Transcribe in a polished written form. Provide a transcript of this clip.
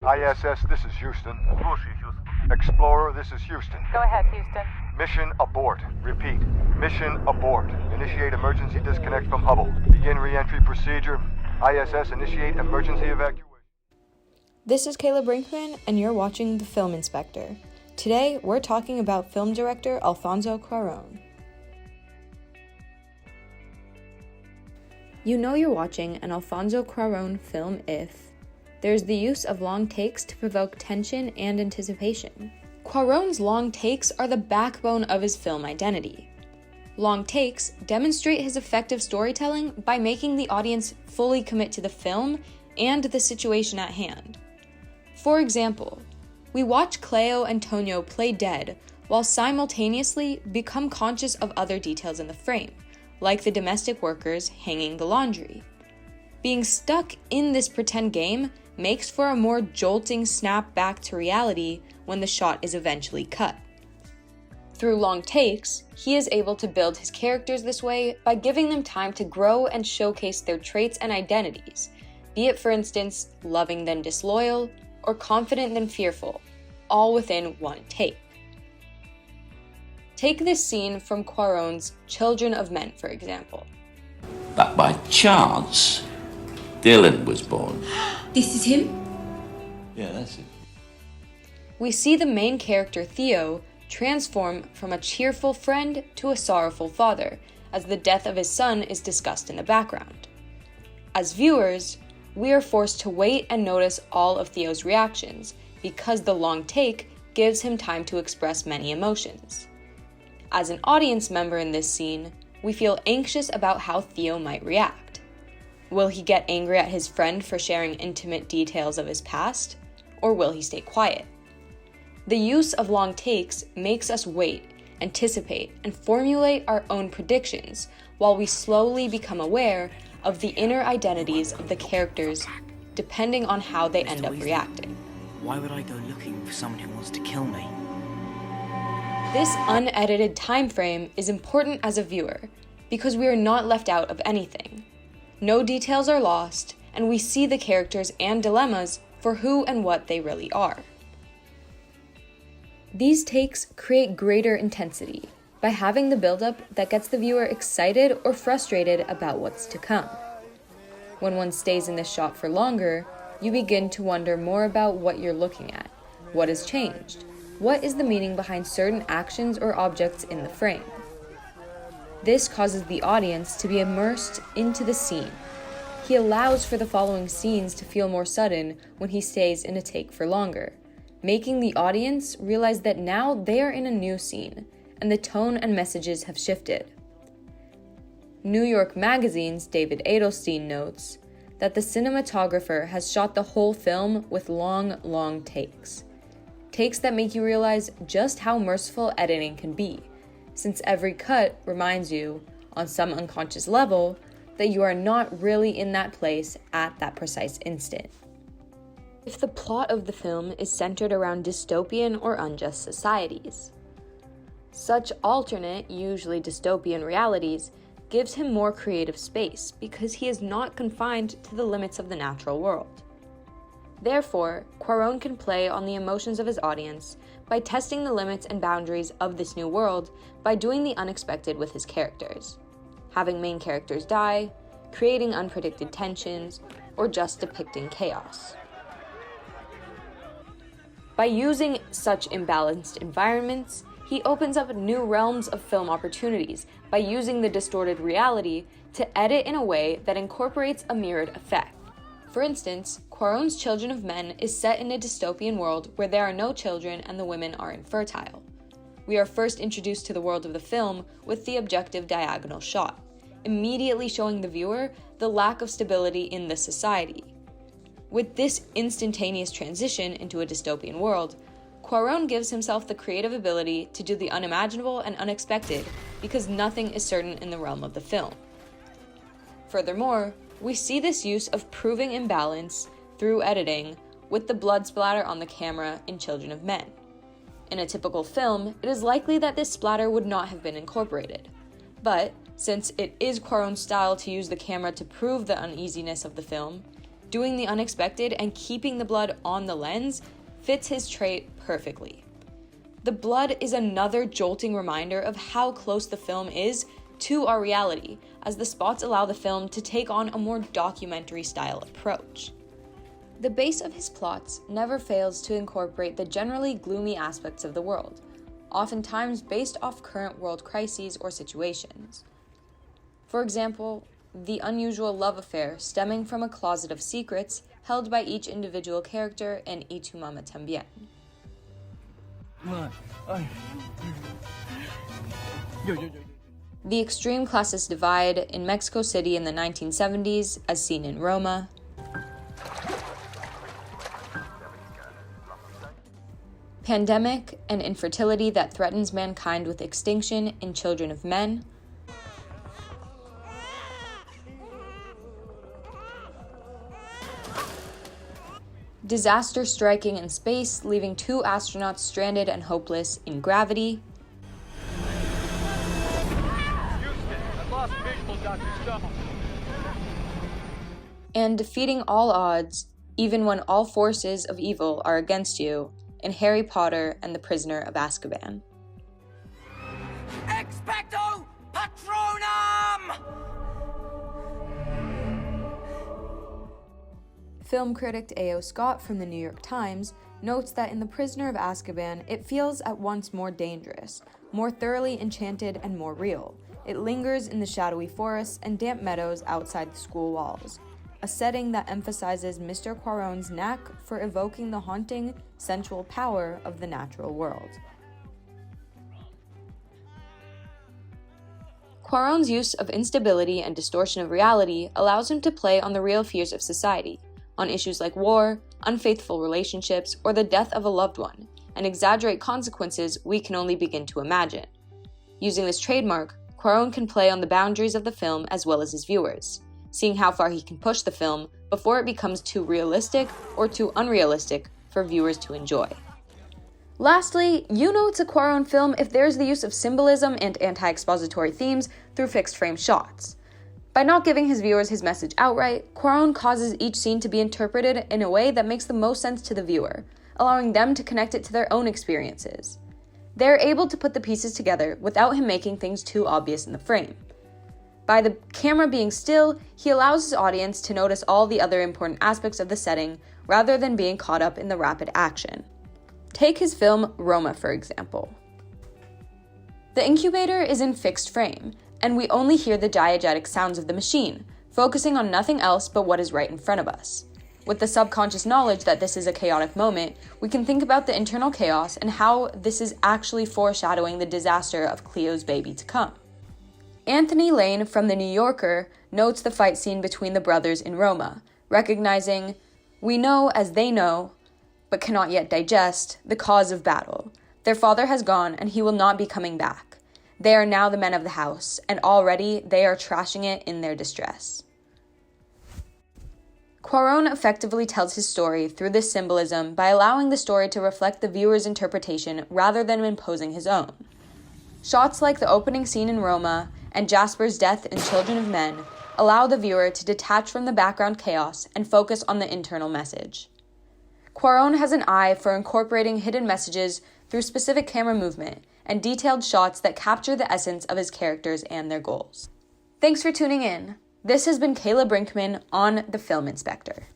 ISS, this is Houston. Слушай, Хьюстон. Explorer, this is Houston. Go ahead, Houston. Mission abort. Repeat. Mission abort. Initiate emergency disconnect from Hubble. Begin re-entry procedure. ISS, initiate emergency evacuation. This is Kayla Brinkman, and you're watching The Film Inspector. Today, we're talking about film director Alfonso Cuarón. You know you're watching an Alfonso Cuarón film if there's the use of long takes to provoke tension and anticipation. Cuarón's long takes are the backbone of his film identity. Long takes demonstrate his effective storytelling by making the audience fully commit to the film and the situation at hand. For example, we watch Cleo and Tonio play dead while simultaneously become conscious of other details in the frame, like the domestic workers hanging the laundry. Being stuck in this pretend game makes for a more jolting snap back to reality when the shot is eventually cut. Through long takes, he is able to build his characters this way by giving them time to grow and showcase their traits and identities, be it, for instance, loving then disloyal, or confident then fearful, all within one take. Take this scene from Cuarón's Children of Men, for example. But by chance, Dylan was born. This is him? Yeah, that's it. We see the main character, Theo, transform from a cheerful friend to a sorrowful father, as the death of his son is discussed in the background. As viewers, we are forced to wait and notice all of Theo's reactions, because the long take gives him time to express many emotions. As an audience member in this scene, we feel anxious about how Theo might react. Will he get angry at his friend for sharing intimate details of his past, or will he stay quiet? The use of long takes makes us wait, anticipate, and formulate our own predictions while we slowly become aware of the inner identities of the characters depending on how they end up reacting. Why would I go looking for someone who wants to kill me? This unedited time frame is important as a viewer because we are not left out of anything. No details are lost, and we see the characters and dilemmas for who and what they really are. These takes create greater intensity by having the buildup that gets the viewer excited or frustrated about what's to come. When one stays in this shot for longer, you begin to wonder more about what you're looking at. What has changed? What is the meaning behind certain actions or objects in the frame? This causes the audience to be immersed into the scene. He allows for the following scenes to feel more sudden when he stays in a take for longer, making the audience realize that now they are in a new scene, and the tone and messages have shifted. New York Magazine's David Edelstein notes that the cinematographer has shot the whole film with long takes. Takes that make you realize just how merciful editing can be, since every cut reminds you, on some unconscious level, that you are not really in that place at that precise instant. If the plot of the film is centered around dystopian or unjust societies, such alternate, usually dystopian realities gives him more creative space because he is not confined to the limits of the natural world. Therefore, Cuarón can play on the emotions of his audience by testing the limits and boundaries of this new world by doing the unexpected with his characters, having main characters die, creating unpredicted tensions, or just depicting chaos. By using such imbalanced environments, he opens up new realms of film opportunities by using the distorted reality to edit in a way that incorporates a mirrored effect. For instance, Cuarón's Children of Men is set in a dystopian world where there are no children and the women are infertile. We are first introduced to the world of the film with the objective diagonal shot, immediately showing the viewer the lack of stability in the society. With this instantaneous transition into a dystopian world, Cuarón gives himself the creative ability to do the unimaginable and unexpected because nothing is certain in the realm of the film. Furthermore, we see this use of proving imbalance through editing with the blood splatter on the camera in Children of Men. In a typical film, it is likely that this splatter would not have been incorporated. But, since it is Cuarón's style to use the camera to prove the uneasiness of the film, Doing the unexpected and keeping the blood on the lens fits his trait perfectly. The blood is another jolting reminder of how close the film is to our reality, as the spots allow the film to take on a more documentary-style approach. The base of his plots never fails to incorporate the generally gloomy aspects of the world, oftentimes based off current world crises or situations. For example, the unusual love affair stemming from a closet of secrets held by each individual character in Y Tu Mama Tambien. The extreme classist divide in Mexico City in the 1970s, as seen in Roma. Pandemic and infertility that threatens mankind with extinction in Children of Men. Disaster striking in space, leaving 2 astronauts stranded and hopeless in Gravity. And defeating all odds, even when all forces of evil are against you, in Harry Potter and the Prisoner of Azkaban. Expecto Patronum! Film critic A.O. Scott from the New York Times notes that in The Prisoner of Azkaban, it feels at once more dangerous, more thoroughly enchanted, and more real. It lingers in the shadowy forests and damp meadows outside the school walls, a setting that emphasizes Mr. Cuarón's knack for evoking the haunting, sensual power of the natural world. Cuarón's use of instability and distortion of reality allows him to play on the real fears of society, on issues like war, unfaithful relationships, or the death of a loved one, and exaggerate consequences we can only begin to imagine. Using this trademark, Cuarón can play on the boundaries of the film as well as his viewers, seeing how far he can push the film before it becomes too realistic or too unrealistic for viewers to enjoy. Lastly, you know it's a Cuarón film if there's the use of symbolism and anti-expository themes through fixed-frame shots. By not giving his viewers his message outright, Cuarón causes each scene to be interpreted in a way that makes the most sense to the viewer, allowing them to connect it to their own experiences. They're able to put the pieces together without him making things too obvious in the frame. By the camera being still, he allows his audience to notice all the other important aspects of the setting rather than being caught up in the rapid action. Take his film Roma, for example. The incubator is in fixed frame, and we only hear the diegetic sounds of the machine, focusing on nothing else but what is right in front of us. With the subconscious knowledge that this is a chaotic moment, we can think about the internal chaos and how this is actually foreshadowing the disaster of Cleo's baby to come. Anthony Lane from The New Yorker notes the fight scene between the brothers in Roma, recognizing, "We know as they know, but cannot yet digest, the cause of battle. Their father has gone, and he will not be coming back. They are now the men of the house, and already they are trashing it in their distress." Cuarón effectively tells his story through this symbolism by allowing the story to reflect the viewer's interpretation rather than imposing his own. Shots like the opening scene in Roma and Jasper's death in Children of Men allow the viewer to detach from the background chaos and focus on the internal message. Cuarón has an eye for incorporating hidden messages through specific camera movement and detailed shots that capture the essence of his characters and their goals. Thanks for tuning in. This has been Kayla Brinkman on The Film Inspector.